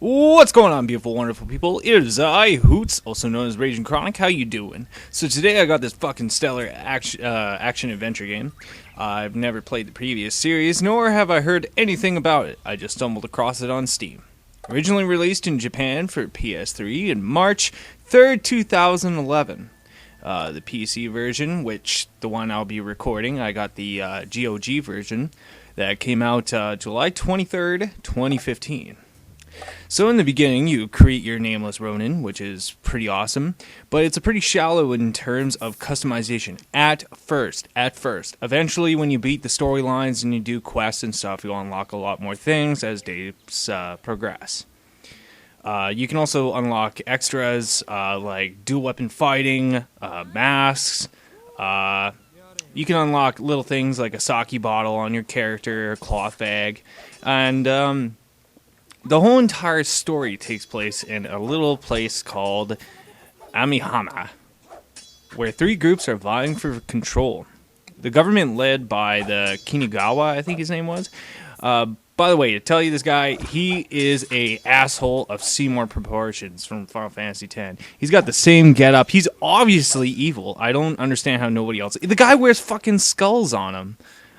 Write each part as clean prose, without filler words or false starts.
What's going on, beautiful, wonderful people? It is I, Hoots, also known as Raging Chronic. How you doing? So today I got this fucking stellar action adventure game. I've never played the previous series, nor have I heard anything about it. I just stumbled across it on Steam. Originally released in Japan for PS3 in March 3rd, 2011. The PC version, which the one I'll be recording, I got the GOG version that came out July 23rd, 2015. So in the beginning, you create your nameless Ronin, which is pretty awesome, but it's a pretty shallow in terms of customization at first. Eventually, when you beat the storylines and you do quests and stuff, you'll unlock a lot more things as days progress. You can also unlock extras like dual weapon fighting, masks. You can unlock little things like a sake bottle on your character, a cloth bag, and the whole entire story takes place in a little place called Amihama, where three groups are vying for control. The government led by the Kinigawa, I think his name was. By the way, to tell you this guy, he is a asshole of Seymour proportions from Final Fantasy X. He's got the same getup. He's obviously evil. I don't understand how nobody else... The guy wears fucking skulls on him.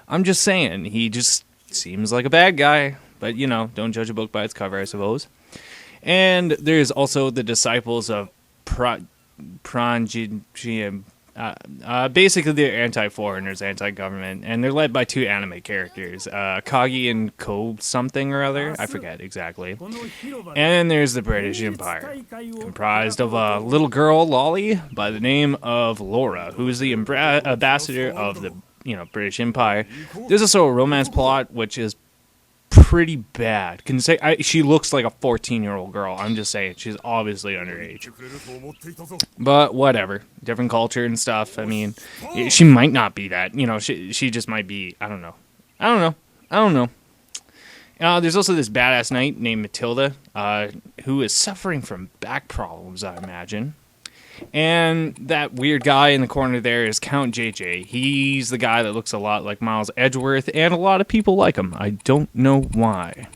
I'm just saying, he just seems like a bad guy. But, you know, don't judge a book by its cover, I suppose. And there's also the disciples of Pranjim. Basically, they're anti-foreigners, anti-government. And they're led by two anime characters, Kagi and Ko something or other. I forget exactly. And then there's the British Empire, comprised of a little girl, Lolly, by the name of Laura, who is the ambassador of the British Empire. There's also a romance plot, which is pretty bad. Can say she looks like a 14-year-old girl. I'm just saying, she's obviously underage. But whatever, different culture and stuff. I mean, she might not be that. She just might be. I don't know. There's also this badass knight named Matilda, who is suffering from back problems, I imagine. And that weird guy in the corner there is Count JJ. He's the guy that looks a lot like Miles Edgeworth, and a lot of people like him. I don't know why.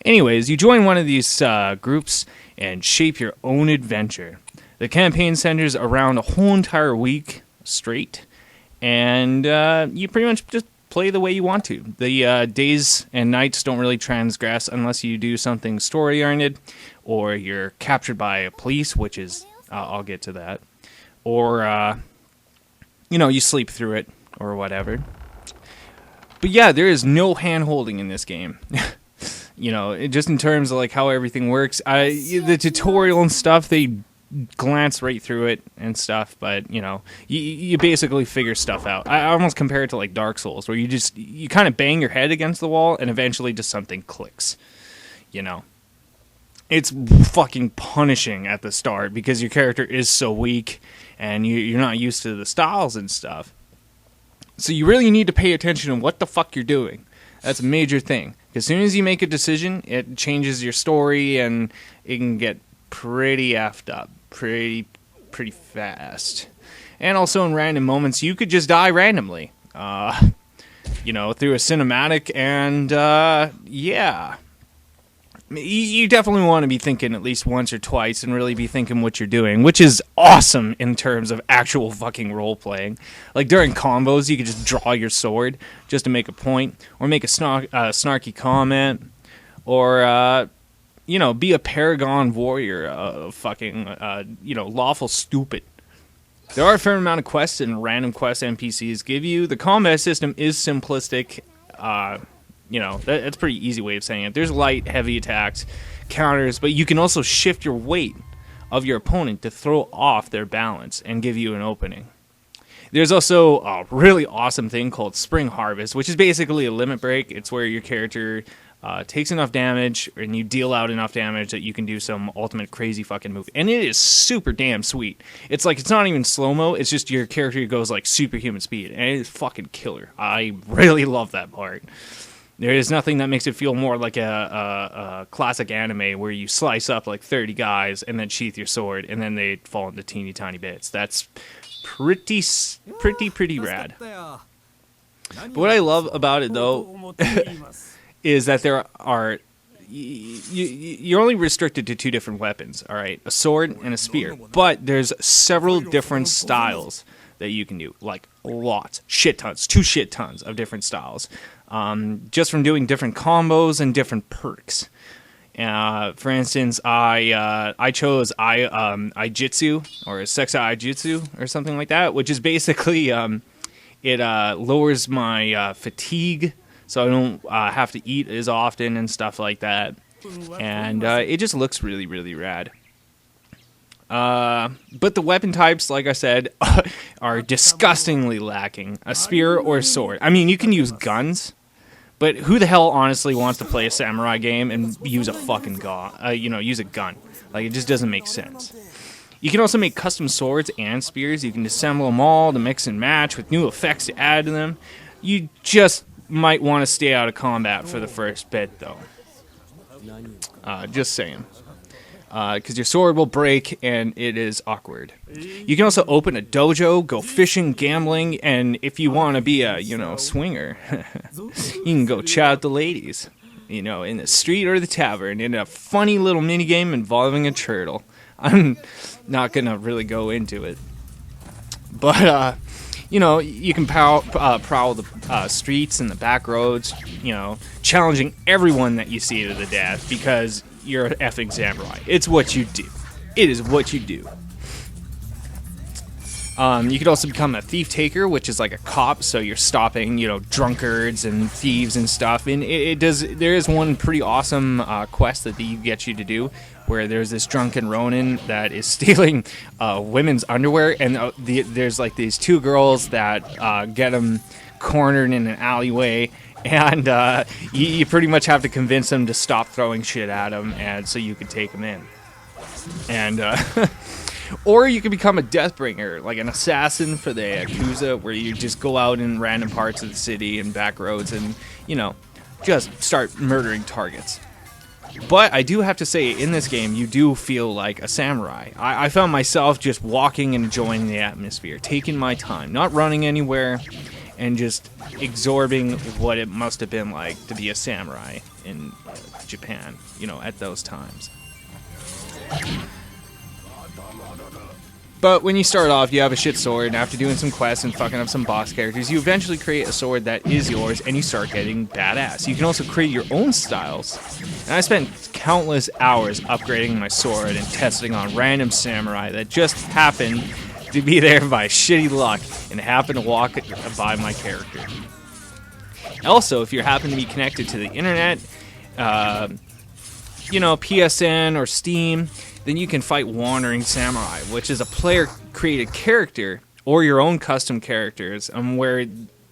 Anyways, you join one of these groups and shape your own adventure. The campaign centers around a whole entire week straight, and you pretty much just play the way you want to. The days and nights don't really transgress unless you do something story-oriented, or you're captured by police, which is... I'll get to that. Or, you sleep through it, or whatever. But yeah, there is no hand-holding in this game. Just in terms of, like, how everything works. The tutorial and stuff, they glance right through it and stuff, but, you basically figure stuff out. I almost compare it to, like, Dark Souls, where you kind of bang your head against the wall, and eventually just something clicks, It's fucking punishing at the start because your character is so weak and you're not used to the styles and stuff. So you really need to pay attention to what the fuck you're doing. That's a major thing. As soon as you make a decision, it changes your story and it can get pretty effed up pretty fast. And also in random moments, you could just die randomly. Through a cinematic and, yeah. You definitely want to be thinking at least once or twice and really be thinking what you're doing, which is awesome in terms of actual fucking role-playing. Like, during combos, you could just draw your sword just to make a point, or make a snarky comment, or, be a paragon warrior of fucking, lawful stupid. There are a fair amount of quests and random quest NPCs give you. The combat system is simplistic, that's a pretty easy way of saying it. There's light, heavy attacks, counters, but you can also shift your weight of your opponent to throw off their balance and give you an opening. There's also a really awesome thing called Spring Harvest, which is basically a limit break. It's where your character takes enough damage and you deal out enough damage that you can do some ultimate crazy fucking move. And it is super damn sweet. It's like, it's not even slow-mo, it's just your character goes like superhuman speed, and it is fucking killer. I really love that part. There is nothing that makes it feel more like a classic anime where you slice up like 30 guys and then sheath your sword and then they fall into teeny tiny bits. That's pretty rad. But what I love about it, though, is that there are you're only restricted to 2 different weapons, all right? A sword and a spear. But there's several different styles that you can do, like lots, shit tons, 2 shit tons of different styles, just from doing different combos and different perks. For instance, I chose Ijitsu or Sexai Ijitsu or something like that, which is basically it lowers my fatigue, so I don't have to eat as often and stuff like that. And it just looks really, really rad. But the weapon types, like I said, are disgustingly lacking. A spear or a sword. I mean, you can use guns, but who the hell honestly wants to play a samurai game and use a fucking use a gun? Like, it just doesn't make sense. You can also make custom swords and spears. You can assemble them all to mix and match with new effects to add to them. You just might want to stay out of combat for the first bit, though. Just saying. Because your sword will break and it is awkward. You can also open a dojo, go fishing, gambling, and if you want to be a, swinger, you can go chat with the ladies, in the street or the tavern in a funny little minigame involving a turtle. I'm not going to really go into it. But, you can prowl the streets and the back roads, challenging everyone that you see to the death because you're an effing samurai. It's what you do. It is what you do. You could also become a thief taker, which is like a cop, so you're stopping, drunkards and thieves and stuff. And there is one pretty awesome quest that gets you to do, where there's this drunken Ronin that is stealing women's underwear, and there's like these 2 girls that get him cornered in an alleyway. And you pretty much have to convince them to stop throwing shit at them, and so you can take them in. And or you can become a Deathbringer, like an assassin for the Yakuza, where you just go out in random parts of the city and back roads and just start murdering targets. But I do have to say, in this game, you do feel like a samurai. I found myself just walking and enjoying the atmosphere, taking my time, not running anywhere, and just absorbing what it must have been like to be a samurai in Japan, at those times. But when you start off, you have a shit sword, and after doing some quests and fucking up some boss characters, you eventually create a sword that is yours, and you start getting badass. You can also create your own styles. And I spent countless hours upgrading my sword and testing on random samurai that just happened to be there by shitty luck and happen to walk by my character. Also, if you happen to be connected to the internet, PSN or Steam, then you can fight Wandering Samurai, which is a player-created character or your own custom characters, where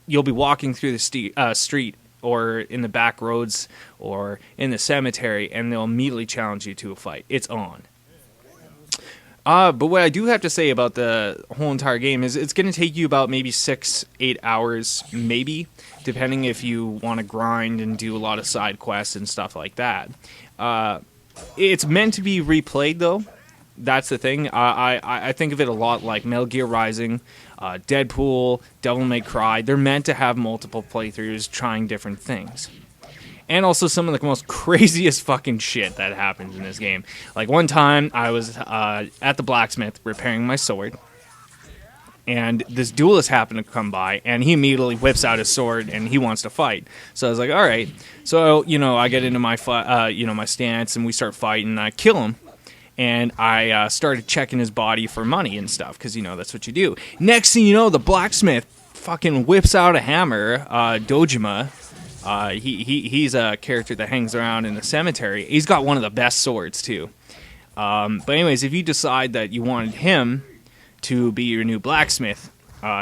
you'll be walking through the street or in the back roads or in the cemetery, and they'll immediately challenge you to a fight. It's on. But what I do have to say about the whole entire game is it's going to take you about maybe 6-8 hours, maybe, depending if you want to grind and do a lot of side quests and stuff like that. It's meant to be replayed, though. That's the thing. I think of it a lot like Metal Gear Rising, Deadpool, Devil May Cry. They're meant to have multiple playthroughs trying different things. And also some of the most craziest fucking shit that happens in this game. Like one time, I was at the blacksmith repairing my sword, and this duelist happened to come by, and he immediately whips out his sword, and he wants to fight. So I was like, all right. So, I get into my my stance, and we start fighting, and I kill him. And I started checking his body for money and stuff, because, that's what you do. Next thing you know, the blacksmith fucking whips out a hammer, Dojima. He's a character that hangs around in the cemetery. He's got one of the best swords, too. But anyways, if you decide that you wanted him to be your new blacksmith,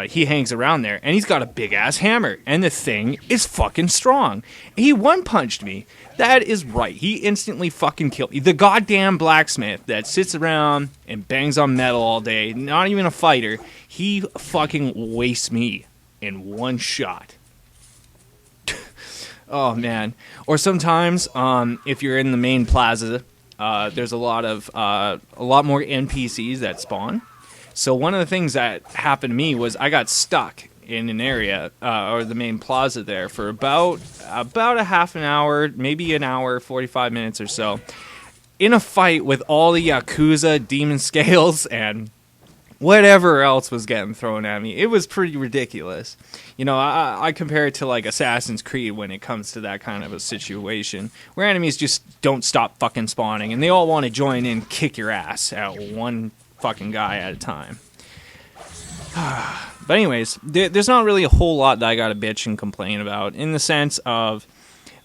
he hangs around there, and he's got a big-ass hammer, and the thing is fucking strong. He one-punched me. That is right. He instantly fucking killed me. The goddamn blacksmith that sits around and bangs on metal all day, not even a fighter, he fucking wastes me in one shot. Oh, man. Or sometimes, if you're in the main plaza, there's a lot more NPCs that spawn. So one of the things that happened to me was I got stuck in an area or the main plaza there for about a half an hour, maybe an hour, 45 minutes or so, in a fight with all the Yakuza, demon scales, and whatever else was getting thrown at me. It was pretty ridiculous. You know, I compare it to like Assassin's Creed when it comes to that kind of a situation where enemies just don't stop fucking spawning and they all want to join in, kick your ass at one fucking guy at a time. But anyways, there's not really a whole lot that I gotta bitch and complain about in the sense of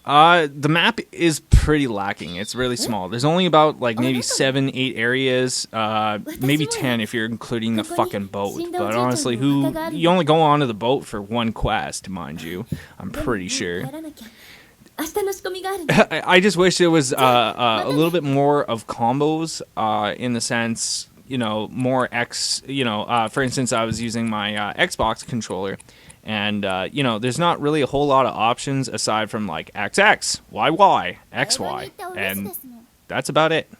the map is pretty lacking. It's really small. There's only about like maybe 7, 8 areas, maybe 10 if you're including the fucking boat. But honestly, you only go onto the boat for one quest, mind you. I'm pretty sure. I just wish there was a little bit more of combos in the sense, you know, more for instance, I was using my Xbox controller. And, you know, there's not really a whole lot of options aside from, like, XX, YY, XY, and that's about it.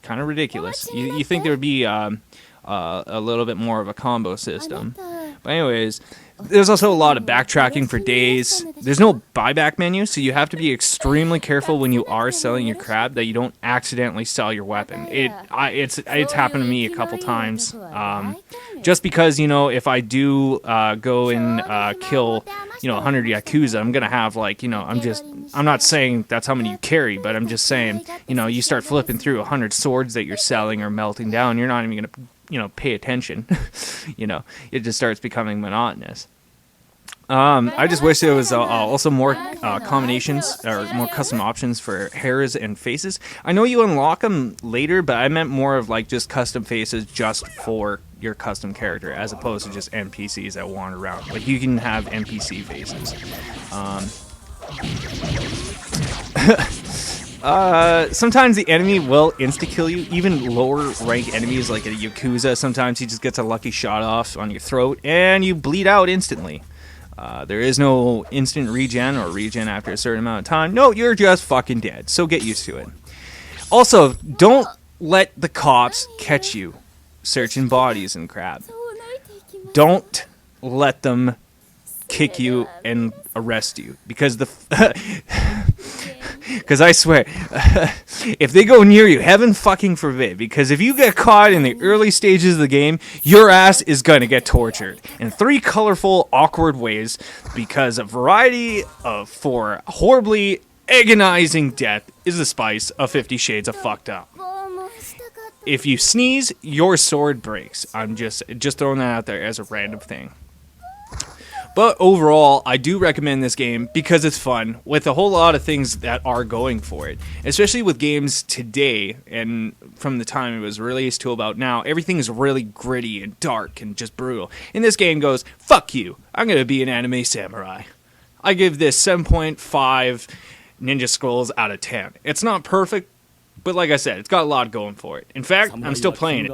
Kind of ridiculous. You think there would be a little bit more of a combo system. But anyways, there's also a lot of backtracking for days. There's no buyback menu, so you have to be extremely careful when you are selling your crab that you don't accidentally sell your weapon. It's happened to me a couple times. Just because, you know, if I do go and kill, you know, 100 Yakuza, I'm gonna have like, you know, I'm not saying that's how many you carry, but I'm just saying, you know, you start flipping through 100 swords that you're selling or melting down, you're not even gonna, you know, pay attention. You know, it just starts becoming monotonous. I just wish there was also more combinations or more custom options for hairs and faces. I know you unlock them later, but I meant more of like just custom faces just for your custom character as opposed to just NPCs that wander around. Like you can have NPC faces. Sometimes the enemy will insta-kill you, even lower rank enemies like a Yakuza. Sometimes he just gets a lucky shot off on your throat and you bleed out instantly. There is no instant regen or regen after a certain amount of time. No, you're just fucking dead, so get used to it. Also, don't let the cops catch you searching bodies and crap. Don't let them kick you and arrest you, because because I swear, if they go near you, heaven fucking forbid, because if you get caught in the early stages of the game, your ass is going to get tortured in 3 colorful, awkward ways, because a variety for horribly agonizing death is the spice of 50 Shades of Fucked Up. If you sneeze, your sword breaks. I'm just throwing that out there as a random thing. But overall, I do recommend this game because it's fun with a whole lot of things that are going for it. Especially with games today and from the time it was released to about now, everything is really gritty and dark and just brutal. And this game goes, fuck you, I'm going to be an anime samurai. I give this 7.5 Ninja Scrolls out of 10. It's not perfect, but like I said, it's got a lot going for it. In fact, I'm still playing it.